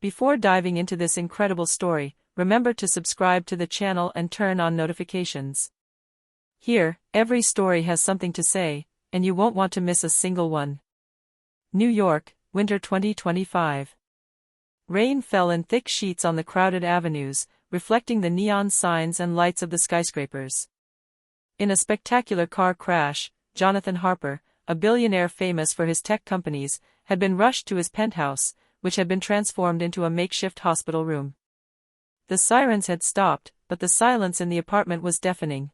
Before diving into this incredible story, remember to subscribe to the channel and turn on notifications. Here, every story has something to say, and you won't want to miss a single one. New York, winter 2025. Rain fell in thick sheets on the crowded avenues, reflecting the neon signs and lights of the skyscrapers. In a spectacular car crash, Jonathan Harper, a billionaire famous for his tech companies, had been rushed to his penthouse, which had been transformed into a makeshift hospital room. The sirens had stopped, but the silence in the apartment was deafening.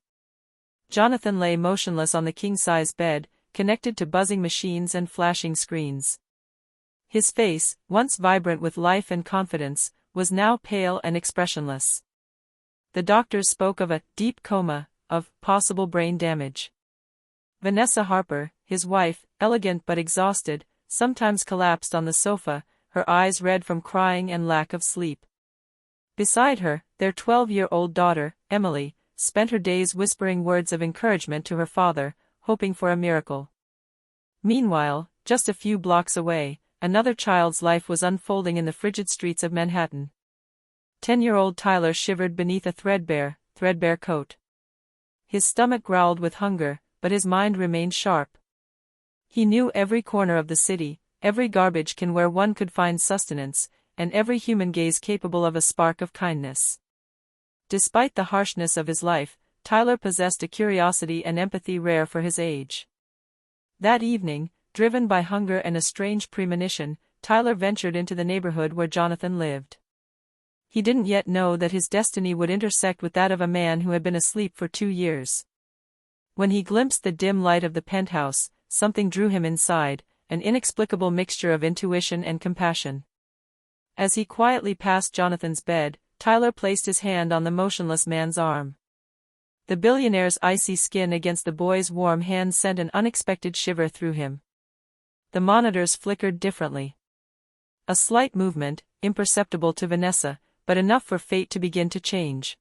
Jonathan lay motionless on the king-size bed, connected to buzzing machines and flashing screens. His face, once vibrant with life and confidence, was now pale and expressionless. The doctors spoke of a deep coma, of possible brain damage. Vanessa Harper, his wife, elegant but exhausted, sometimes collapsed on the sofa, her eyes red from crying and lack of sleep. Beside her, their 12-year-old daughter, Emily, spent her days whispering words of encouragement to her father, hoping for a miracle. Meanwhile, just a few blocks away, another child's life was unfolding in the frigid streets of Manhattan. 10-year-old Tyler shivered beneath a threadbare coat. His stomach growled with hunger, but his mind remained sharp. He knew every corner of the city, every garbage can where one could find sustenance, and every human gaze capable of a spark of kindness. Despite the harshness of his life, Tyler possessed a curiosity and empathy rare for his age. That evening, driven by hunger and a strange premonition, Tyler ventured into the neighborhood where Jonathan lived. He didn't yet know that his destiny would intersect with that of a man who had been asleep for 2 years. When he glimpsed the dim light of the penthouse, something drew him inside, an inexplicable mixture of intuition and compassion. As he quietly passed Jonathan's bed, Tyler placed his hand on the motionless man's arm. The billionaire's icy skin against the boy's warm hand sent an unexpected shiver through him. The monitors flickered differently. A slight movement, imperceptible to Vanessa, but enough for fate to begin to change.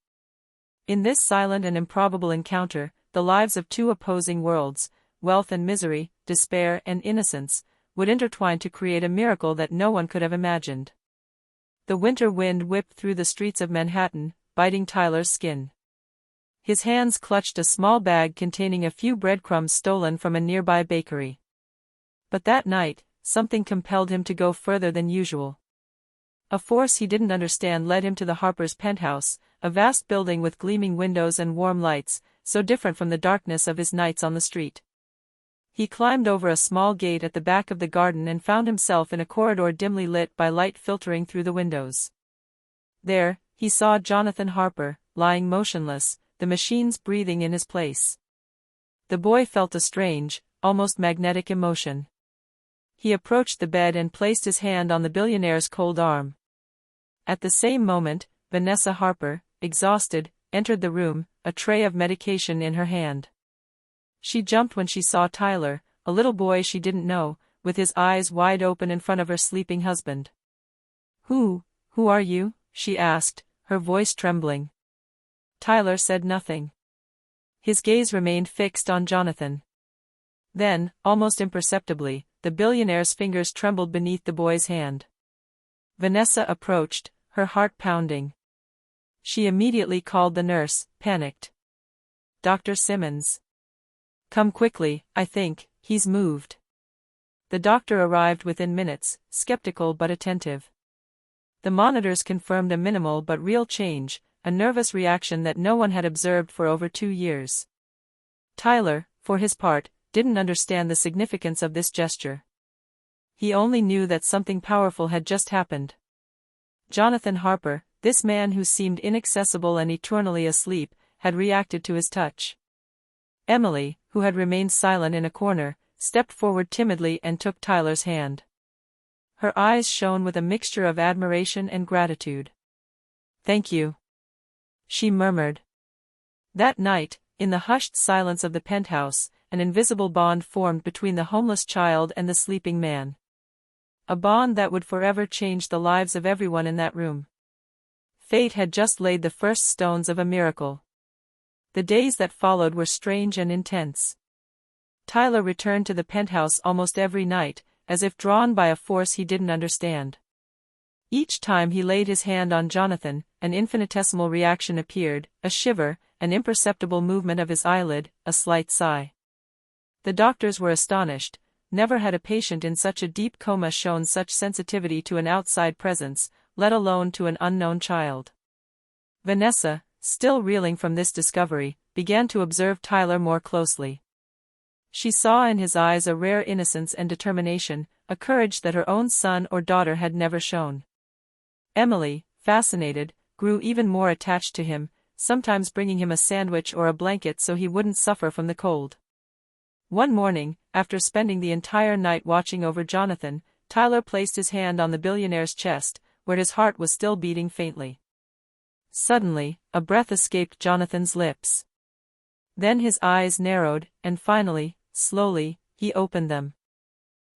In this silent and improbable encounter, the lives of two opposing worlds, wealth and misery, despair and innocence, would intertwine to create a miracle that no one could have imagined. The winter wind whipped through the streets of Manhattan, biting Tyler's skin. His hands clutched a small bag containing a few breadcrumbs stolen from a nearby bakery. But that night, something compelled him to go further than usual. A force he didn't understand led him to the Harpers' penthouse, a vast building with gleaming windows and warm lights, so different from the darkness of his nights on the street. He climbed over a small gate at the back of the garden and found himself in a corridor dimly lit by light filtering through the windows. There, he saw Jonathan Harper, lying motionless, the machines breathing in his place. The boy felt a strange, almost magnetic emotion. He approached the bed and placed his hand on the billionaire's cold arm. At the same moment, Vanessa Harper, exhausted, entered the room, a tray of medication in her hand. She jumped when she saw Tyler, a little boy she didn't know, with his eyes wide open in front of her sleeping husband. Who are you?" she asked, her voice trembling. Tyler said nothing. His gaze remained fixed on Jonathan. Then, almost imperceptibly, the billionaire's fingers trembled beneath the boy's hand. Vanessa approached, her heart pounding. She immediately called the nurse, panicked. "Dr. Simmons. Come quickly, I think, he's moved." The doctor arrived within minutes, skeptical but attentive. The monitors confirmed a minimal but real change, a nervous reaction that no one had observed for over 2 years. Tyler, for his part, didn't understand the significance of this gesture. He only knew that something powerful had just happened. Jonathan Harper, this man who seemed inaccessible and eternally asleep, had reacted to his touch. Emily, who had remained silent in a corner, stepped forward timidly and took Tyler's hand. Her eyes shone with a mixture of admiration and gratitude. "Thank you," she murmured. That night, in the hushed silence of the penthouse, an invisible bond formed between the homeless child and the sleeping man. A bond that would forever change the lives of everyone in that room. Fate had just laid the first stones of a miracle. The days that followed were strange and intense. Tyler returned to the penthouse almost every night, as if drawn by a force he didn't understand. Each time he laid his hand on Jonathan, an infinitesimal reaction appeared, a shiver, an imperceptible movement of his eyelid, a slight sigh. The doctors were astonished. Never had a patient in such a deep coma shown such sensitivity to an outside presence, let alone to an unknown child. Vanessa, still reeling from this discovery, began to observe Tyler more closely. She saw in his eyes a rare innocence and determination, a courage that her own son or daughter had never shown. Emily, fascinated, grew even more attached to him, sometimes bringing him a sandwich or a blanket so he wouldn't suffer from the cold. One morning, after spending the entire night watching over Jonathan, Tyler placed his hand on the billionaire's chest, where his heart was still beating faintly. Suddenly, a breath escaped Jonathan's lips. Then his eyes narrowed, and finally, slowly, he opened them.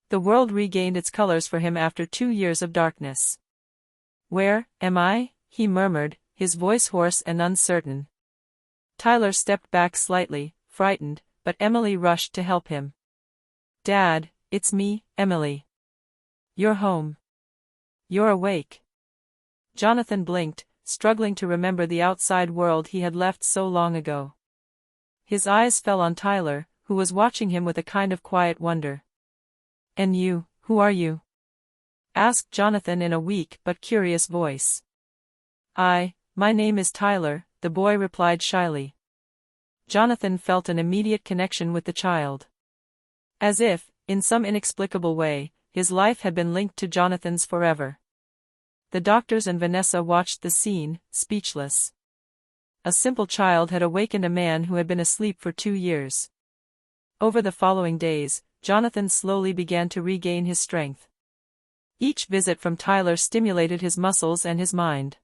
The world regained its colors for him after 2 years of darkness. "Where am I?" he murmured, his voice hoarse and uncertain. Tyler stepped back slightly, frightened, but Emily rushed to help him. "Dad, it's me, Emily. You're home. You're awake." Jonathan blinked, struggling to remember the outside world he had left so long ago. His eyes fell on Tyler, who was watching him with a kind of quiet wonder. "And you, who are you?" asked Jonathan in a weak but curious voice. My name is Tyler," the boy replied shyly. Jonathan felt an immediate connection with the child. As if, in some inexplicable way, his life had been linked to Jonathan's forever. The doctors and Vanessa watched the scene, speechless. A simple child had awakened a man who had been asleep for 2 years. Over the following days, Jonathan slowly began to regain his strength. Each visit from Tyler stimulated his muscles and his mind.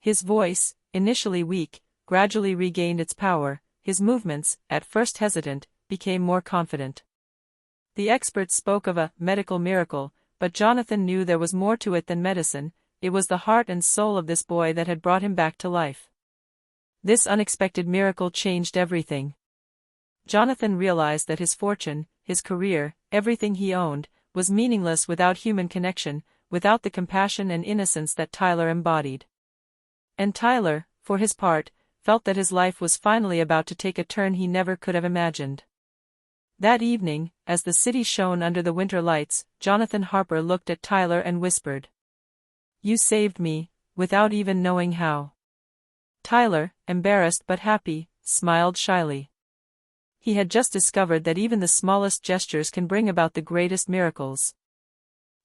His voice, initially weak, gradually regained its power, his movements, at first hesitant, became more confident. The experts spoke of a medical miracle, but Jonathan knew there was more to it than medicine. It was the heart and soul of this boy that had brought him back to life. This unexpected miracle changed everything. Jonathan realized that his fortune, his career, everything he owned, was meaningless without human connection, without the compassion and innocence that Tyler embodied. And Tyler, for his part, felt that his life was finally about to take a turn he never could have imagined. That evening, as the city shone under the winter lights, Jonathan Harper looked at Tyler and whispered, "You saved me, without even knowing how." Tyler, embarrassed but happy, smiled shyly. He had just discovered that even the smallest gestures can bring about the greatest miracles.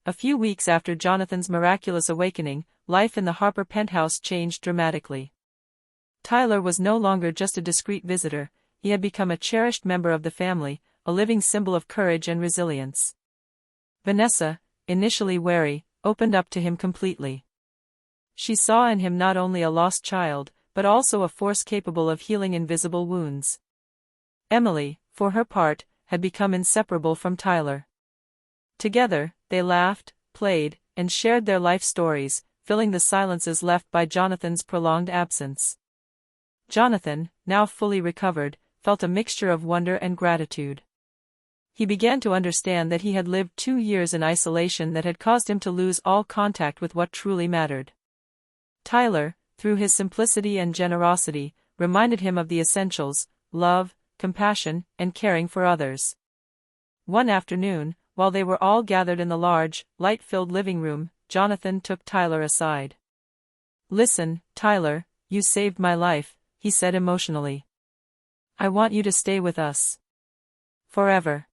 A few weeks after Jonathan's miraculous awakening, life in the Harper penthouse changed dramatically. Tyler was no longer just a discreet visitor, he had become a cherished member of the family, a living symbol of courage and resilience. Vanessa, initially wary, opened up to him completely. She saw in him not only a lost child, but also a force capable of healing invisible wounds. Emily, for her part, had become inseparable from Tyler. Together, they laughed, played, and shared their life stories, filling the silences left by Jonathan's prolonged absence. Jonathan, now fully recovered, felt a mixture of wonder and gratitude. He began to understand that he had lived 2 years in isolation that had caused him to lose all contact with what truly mattered. Tyler, through his simplicity and generosity, reminded him of the essentials: love, compassion, and caring for others. One afternoon, while they were all gathered in the large, light-filled living room, Jonathan took Tyler aside. "Listen, Tyler, you saved my life," he said emotionally. "I want you to stay with us. Forever."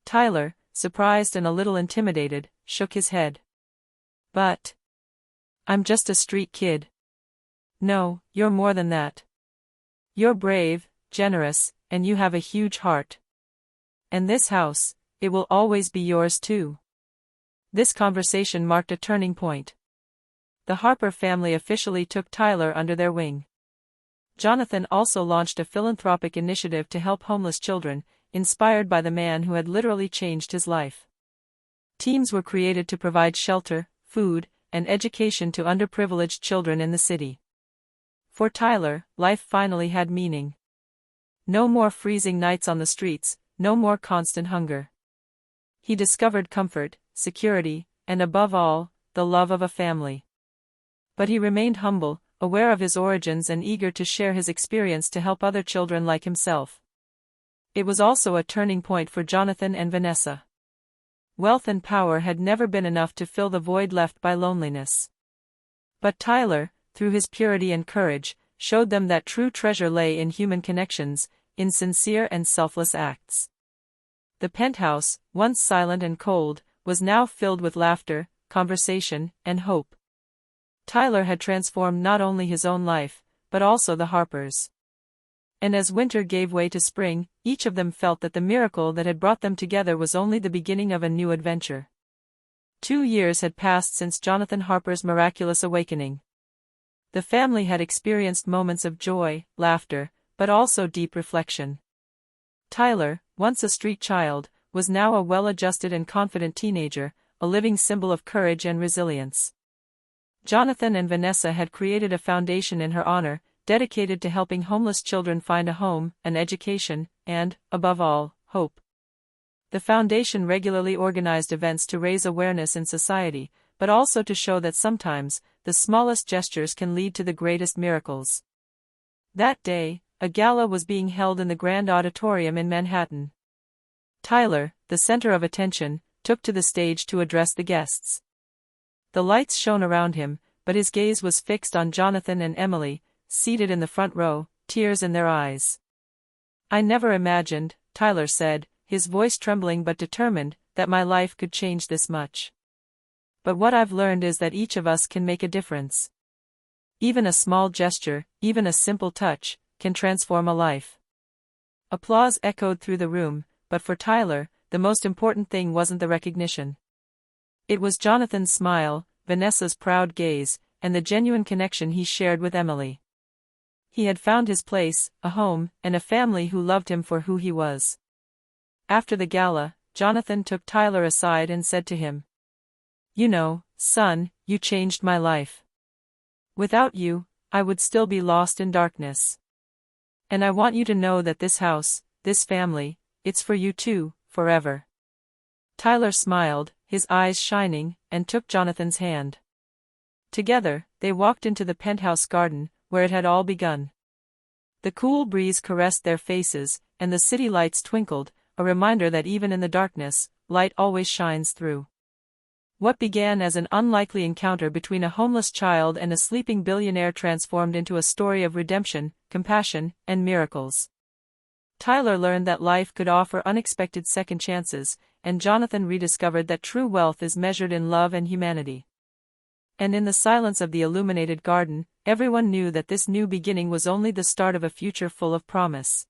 Tyler, surprised and a little intimidated, shook his head. "But I'm just a street kid." "No, you're more than that. You're brave, generous, and you have a huge heart. And this house, it will always be yours too." This conversation marked a turning point. The Harper family officially took Tyler under their wing. Jonathan also launched a philanthropic initiative to help homeless children, inspired by the man who had literally changed his life. Teams were created to provide shelter, food, and education to underprivileged children in the city. For Tyler, life finally had meaning. No more freezing nights on the streets, no more constant hunger. He discovered comfort, security, and above all, the love of a family. But he remained humble, aware of his origins and eager to share his experience to help other children like himself. It was also a turning point for Jonathan and Vanessa. Wealth and power had never been enough to fill the void left by loneliness. But Tyler, through his purity and courage, showed them that true treasure lay in human connections, in sincere and selfless acts. The penthouse, once silent and cold, was now filled with laughter, conversation, and hope. Tyler had transformed not only his own life, but also the Harpers. And as winter gave way to spring, each of them felt that the miracle that had brought them together was only the beginning of a new adventure. 2 years had passed since Jonathan Harper's miraculous awakening. The family had experienced moments of joy, laughter, but also deep reflection. Tyler, once a street child, was now a well-adjusted and confident teenager, a living symbol of courage and resilience. Jonathan and Vanessa had created a foundation in her honor, dedicated to helping homeless children find a home, an education, and, above all, hope. The foundation regularly organized events to raise awareness in society, but also to show that sometimes, the smallest gestures can lead to the greatest miracles. That day, a gala was being held in the Grand Auditorium in Manhattan. Tyler, the center of attention, took to the stage to address the guests. The lights shone around him, but his gaze was fixed on Jonathan and Emily, seated in the front row, tears in their eyes. "I never imagined," Tyler said, his voice trembling but determined, "that my life could change this much. But what I've learned is that each of us can make a difference. Even a small gesture, even a simple touch, can transform a life." Applause echoed through the room, but for Tyler, the most important thing wasn't the recognition. It was Jonathan's smile, Vanessa's proud gaze, and the genuine connection he shared with Emily. He had found his place, a home, and a family who loved him for who he was. After the gala, Jonathan took Tyler aside and said to him, "You know, son, you changed my life. Without you, I would still be lost in darkness. And I want you to know that this house, this family, it's for you too, forever." Tyler smiled, his eyes shining, and took Jonathan's hand. Together, they walked into the penthouse garden, where it had all begun. The cool breeze caressed their faces, and the city lights twinkled, a reminder that even in the darkness, light always shines through. What began as an unlikely encounter between a homeless child and a sleeping billionaire transformed into a story of redemption, compassion, and miracles. Tyler learned that life could offer unexpected second chances, and Jonathan rediscovered that true wealth is measured in love and humanity. And in the silence of the illuminated garden, everyone knew that this new beginning was only the start of a future full of promise.